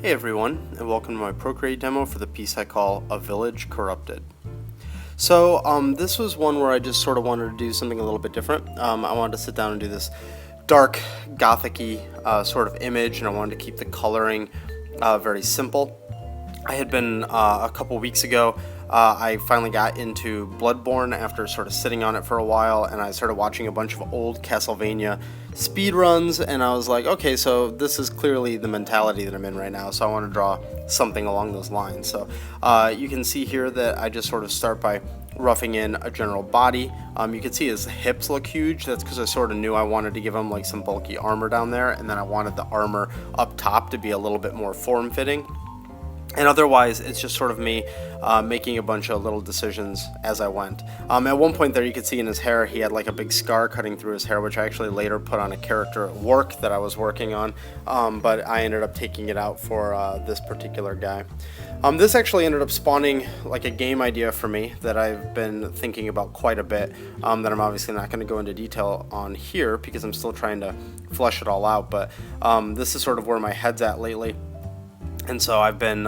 Hey everyone, and welcome to my Procreate demo for the piece I call A Village Corrupted. So this was one where I just sort of wanted to do something a little bit different. I wanted to sit down and do this dark, gothic-y sort of image, and I wanted to keep the coloring very simple. I had been, a couple weeks ago, I finally got into Bloodborne after sort of sitting on it for a while, and I started watching a bunch of old Castlevania speedruns, and I was like, okay, so this is clearly the mentality that I'm in right now, so I want to draw something along those lines. So you can see here that I just sort of start by roughing in a general body. You can see his hips look huge. That's because I sort of knew I wanted to give him like some bulky armor down there, and then I wanted the armor up top to be a little bit more form-fitting. And otherwise, it's just sort of me making a bunch of little decisions as I went. At one point there, you could see in his hair, he had like a big scar cutting through his hair, which I actually later put on a character at work that I was working on, but I ended up taking it out for this particular guy. This actually ended up spawning like a game idea for me that I've been thinking about quite a bit, that I'm obviously not going to go into detail on here because I'm still trying to flesh it all out, but this is sort of where my head's at lately. And so I've been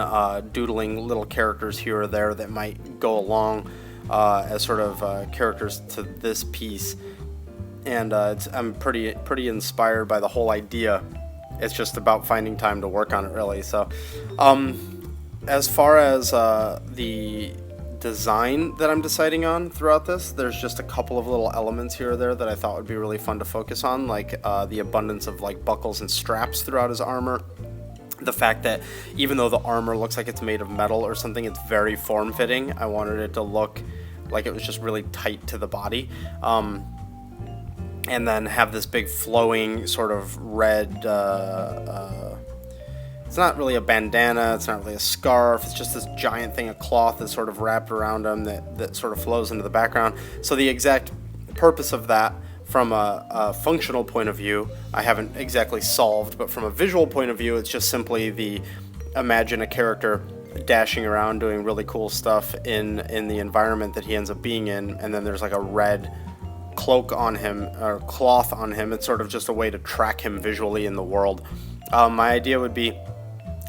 doodling little characters here or there that might go along as sort of characters to this piece. And I'm pretty inspired by the whole idea. It's just about finding time to work on it, really. So as far as the design that I'm deciding on throughout this, there's just a couple of little elements here or there that I thought would be really fun to focus on, like the abundance of like buckles and straps throughout his armor. The fact that even though the armor looks like it's made of metal or something, it's very form-fitting. I wanted it to look like it was just really tight to the body. And then have this big flowing sort of red, it's not really a bandana, it's not really a scarf, it's just this giant thing of cloth that's sort of wrapped around him that sort of flows into the background. So the exact purpose of that from a functional point of view, I haven't exactly solved, but from a visual point of view, it's just simply imagine a character dashing around doing really cool stuff in the environment that he ends up being in, and then there's like a red cloak on him, or cloth on him. It's sort of just a way to track him visually in the world. My idea would be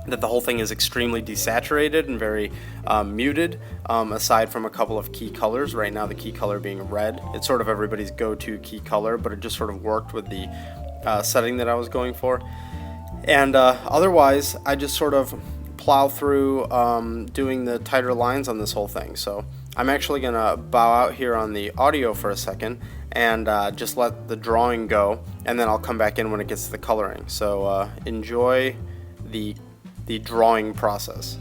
that the whole thing is extremely desaturated and very muted, aside from a couple of key colors. Right now the key color being red. It's sort of everybody's go-to key color, but it just sort of worked with the setting that I was going for. And otherwise, I just sort of plow through doing the tighter lines on this whole thing. So I'm actually going to bow out here on the audio for a second and just let the drawing go, and then I'll come back in when it gets to the coloring. So enjoy the drawing process.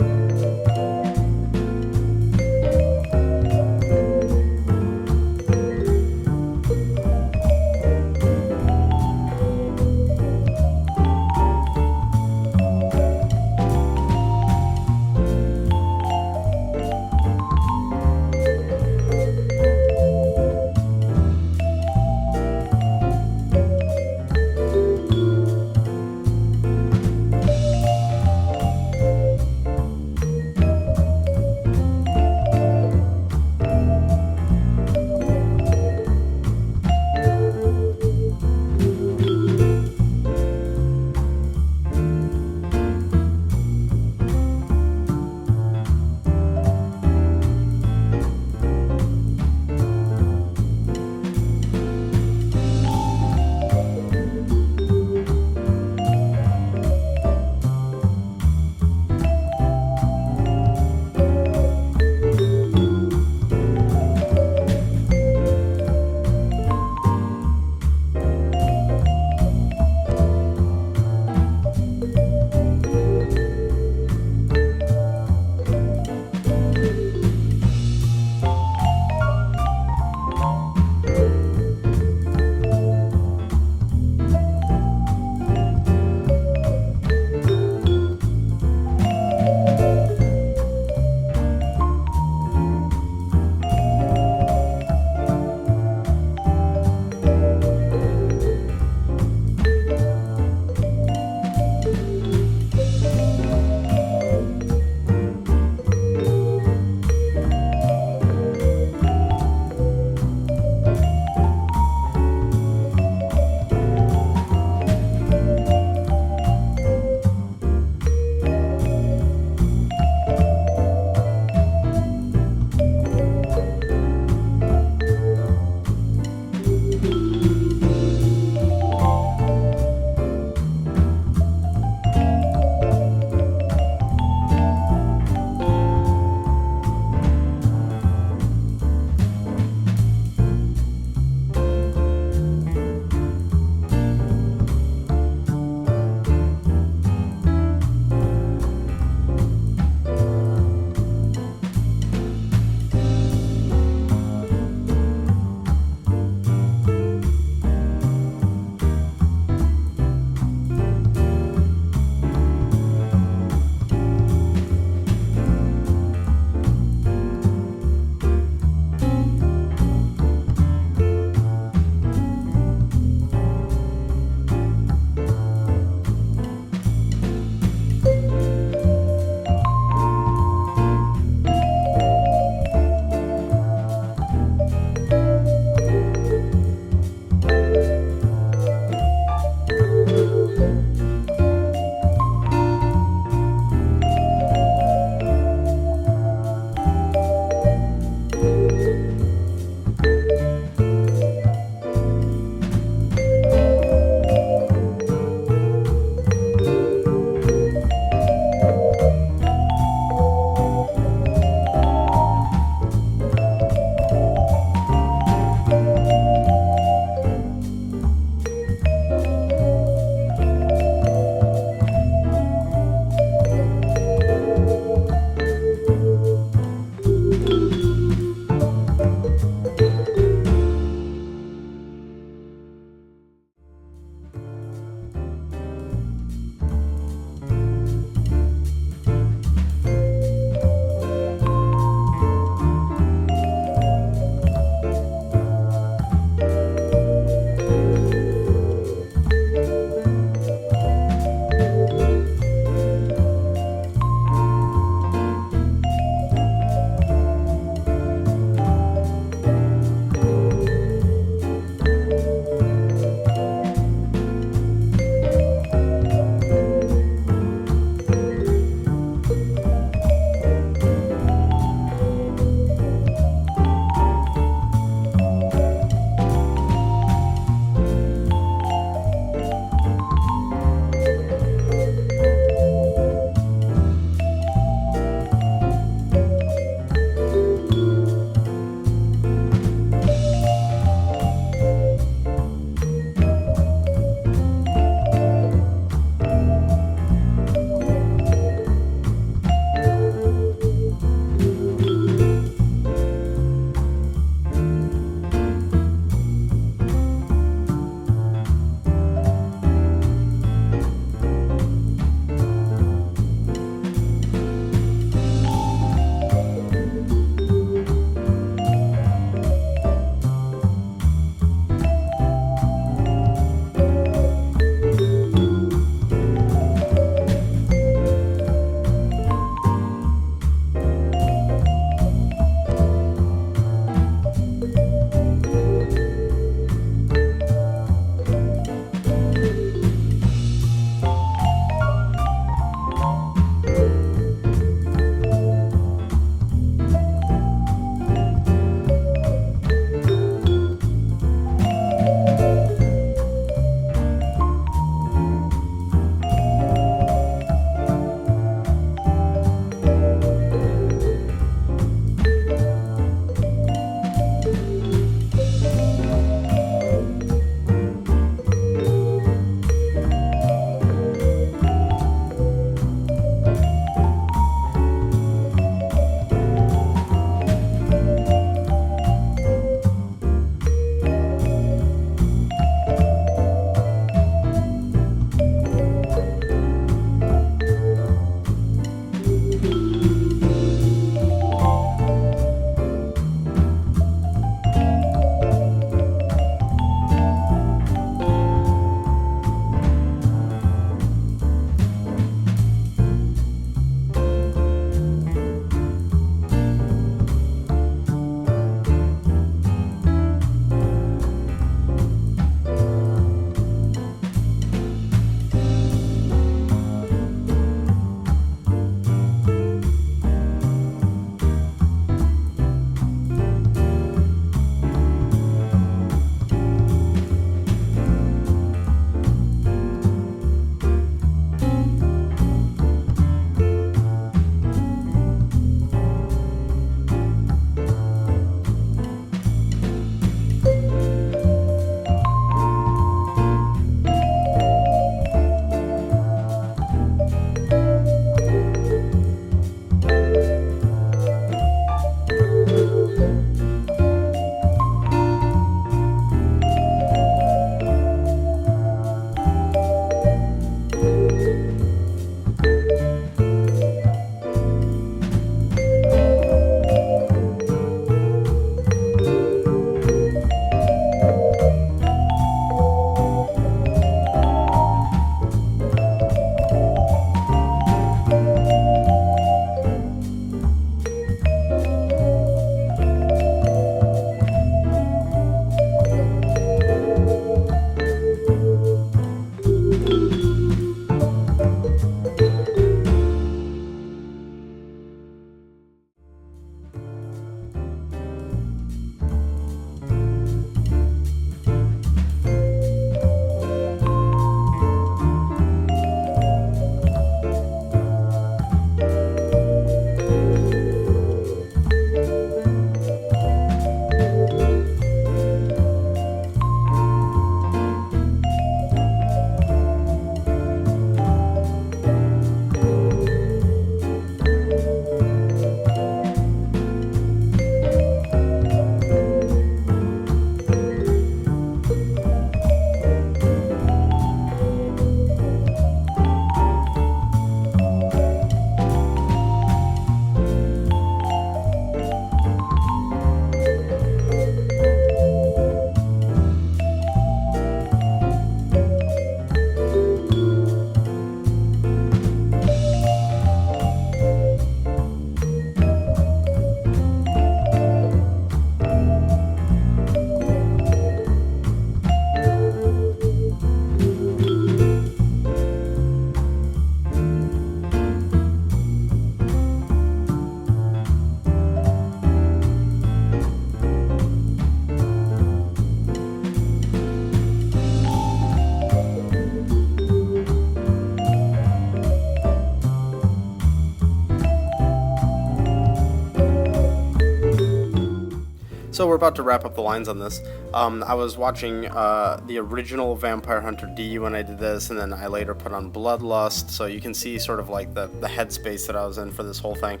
So we're about to wrap up the lines on this. I was watching the original Vampire Hunter D when I did this, and then I later put on Bloodlust, so you can see sort of like the headspace that I was in for this whole thing.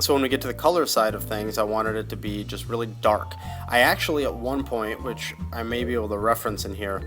So when we get to the color side of things, I wanted it to be just really dark. I actually at one point, which I may be able to reference in here,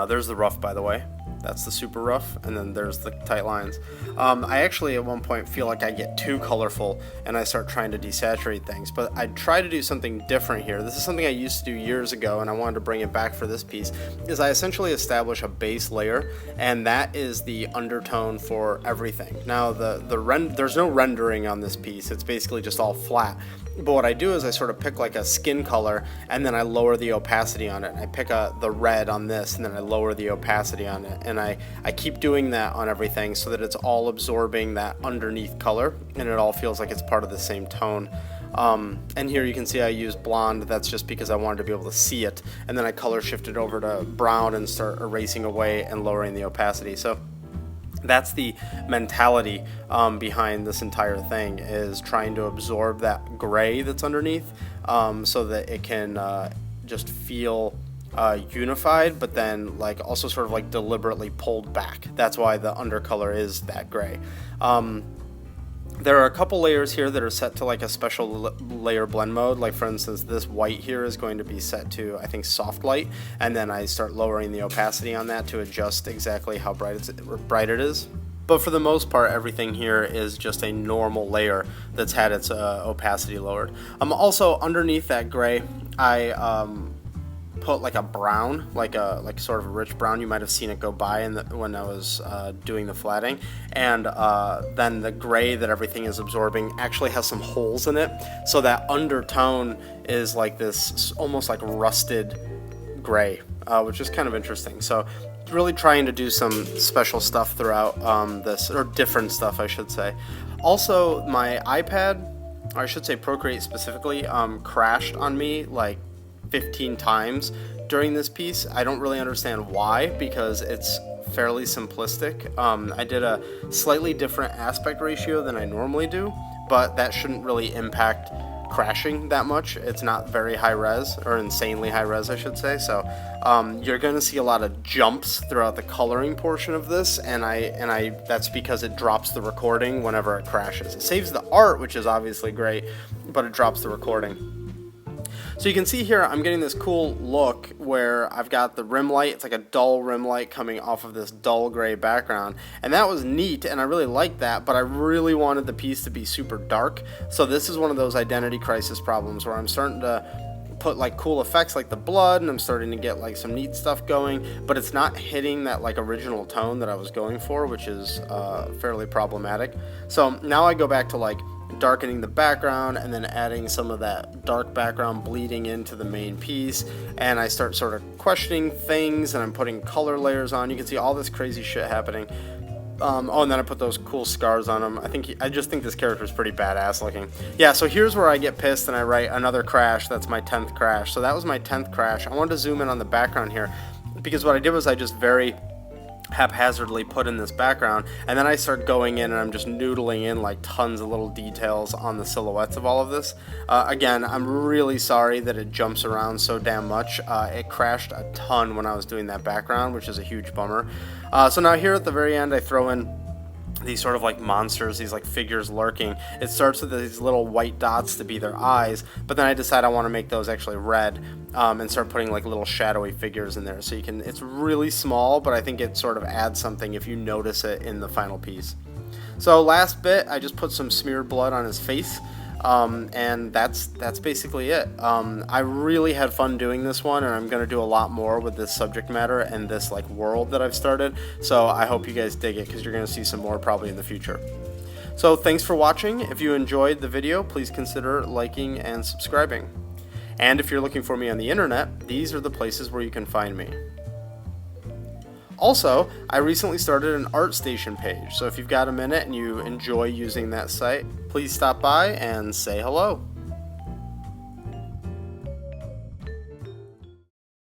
there's the rough, by the way. That's the super rough, and then there's the tight lines. I actually at one point feel like I get too colorful and I start trying to desaturate things, but I try to do something different here. This is something I used to do years ago, and I wanted to bring it back for this piece, is I essentially establish a base layer, and that is the undertone for everything. Now, there's no rendering on this piece. It's basically just all flat. But what I do is I sort of pick like a skin color, and then I lower the opacity on it. I pick the red on this, and then I lower the opacity on it. And I keep doing that on everything so that it's all absorbing that underneath color, and it all feels like it's part of the same tone. And here you can see I use blonde. That's just because I wanted to be able to see it. And then I color shifted over to brown and start erasing away and lowering the opacity. So that's the mentality behind this entire thing, is trying to absorb that gray that's underneath, so that it can just feel unified, but then like also sort of like deliberately pulled back. That's why the undercolor is that gray. There are a couple layers here that are set to like a special layer blend mode. Like for instance, this white here is going to be set to, I think, soft light, and then I start lowering the opacity on that to adjust exactly how bright it is. But for the most part, everything here is just a normal layer that's had its opacity lowered. Also underneath that gray, I put like a brown, like sort of a rich brown. You might have seen it go by when I was doing the flatting, and then the gray that everything is absorbing actually has some holes in it, so that undertone is like this almost like rusted gray, which is kind of interesting. So really trying to do some special stuff throughout this, or different stuff I should say. Also, my iPad, or I should say Procreate specifically, crashed on me like 15 times during this piece. I don't really understand why, because it's fairly simplistic. I did a slightly different aspect ratio than I normally do, but that shouldn't really impact crashing that much. It's not very high res, or insanely high res I should say, so you're going to see a lot of jumps throughout the coloring portion of this, and I that's because it drops the recording whenever it crashes. It saves the art, which is obviously great, but it drops the recording. So you can see here I'm getting this cool look where I've got the rim light. It's like a dull rim light coming off of this dull gray background, and that was neat, and I really liked that, but I really wanted the piece to be super dark. So this is one of those identity crisis problems where I'm starting to put like cool effects like the blood, and I'm starting to get like some neat stuff going, but it's not hitting that like original tone that I was going for, which is fairly problematic. So now I go back to like darkening the background and then adding some of that dark background bleeding into the main piece, and I start sort of questioning things, and I'm putting color layers on. You can see all this crazy shit happening. Oh, and then I put those cool scars on him. I just think this character is pretty badass looking. Yeah, so here's where I get pissed and I write another crash. That's my 10th crash. So that was my 10th crash. I wanted to zoom in on the background here, because what I did was I just very haphazardly put in this background, and then I start going in and I'm just noodling in like tons of little details on the silhouettes of all of this. Again, I'm really sorry that it jumps around so damn much. It crashed a ton when I was doing that background, which is a huge bummer. So now here at the very end I throw in these sort of like monsters, these like figures lurking. It starts with these little white dots to be their eyes, but then I decide I want to make those actually red, and start putting like little shadowy figures in there. So you can, it's really small, but I think it sort of adds something if you notice it in the final piece. So last bit, I just put some smeared blood on his face. And that's basically it. I really had fun doing this one, and I'm going to do a lot more with this subject matter and this like world that I've started. So I hope you guys dig it, because you're going to see some more probably in the future. So thanks for watching. If you enjoyed the video, please consider liking and subscribing. And if you're looking for me on the internet, these are the places where you can find me. Also, I recently started an ArtStation page, so if you've got a minute and you enjoy using that site, please stop by and say hello.